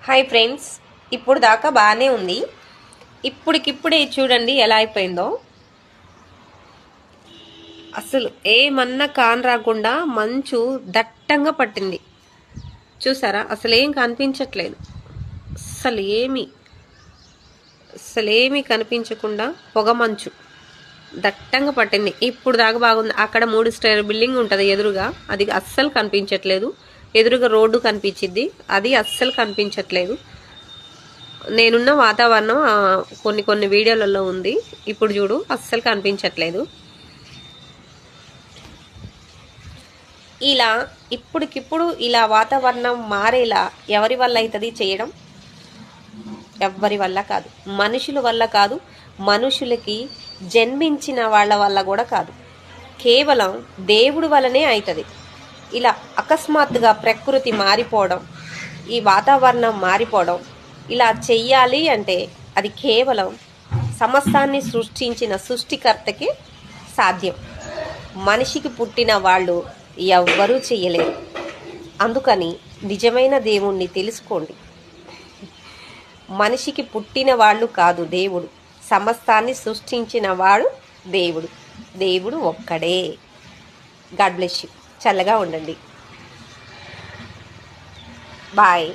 Hi friends, ఇప్పుడు దాకా బాగానే ఉంది. ఇప్పుడికిప్పుడే చూడండి ఎలా అయిపోయిందో. అసలు ఏమన్నా కాన్ రాకుండా మంచు దట్టంగా పట్టింది. చూసారా? అసలు ఏం కనిపించట్లేదు. అసలేమీ కనిపించకుండా పొగ మంచు దట్టంగా పట్టింది. ఇప్పుడు దాకా బాగుంది. అక్కడ 3 స్టైర్ బిల్డింగ్ ఉంటుంది ఎదురుగా, అది అస్సలు కనిపించట్లేదు. ఎదురుగా రోడ్డు కనిపించింది, అది అస్సలు కనిపించట్లేదు. నేనున్న వాతావరణం కొన్ని వీడియోలలో ఉంది. ఇప్పుడు చూడు, అస్సలు కనిపించట్లేదు. ఇలా ఇప్పటికిప్పుడు ఇలా వాతావరణం మారేలా ఎవరి వల్ల అవుతుంది చేయడం? ఎవ్వరి వల్ల కాదు, మనుషుల వల్ల కాదు, మనుషులకి జన్మించిన వాళ్ళ వల్ల కూడా కాదు, కేవలం దేవుడి వల్లనే అవుతుంది. ఇలా అకస్మాత్తుగా ప్రకృతి మారిపోవడం, ఈ వాతావరణం మారిపోవడం, ఇలా చెయ్యాలి అంటే అది కేవలం సమస్తాన్ని సృష్టించిన సృష్టికర్తకి సాధ్యం. మనిషికి పుట్టిన వాళ్ళు ఎవ్వరూ చెయ్యలేరు. అందుకని నిజమైన దేవుణ్ణి తెలుసుకోండి. మనిషికి పుట్టిన వాళ్ళు కాదు దేవుడు, సమస్తాన్ని సృష్టించిన వాడు దేవుడు. దేవుడు ఒక్కడే. God bless you. చల్లగా ఉండండి. బాయ్.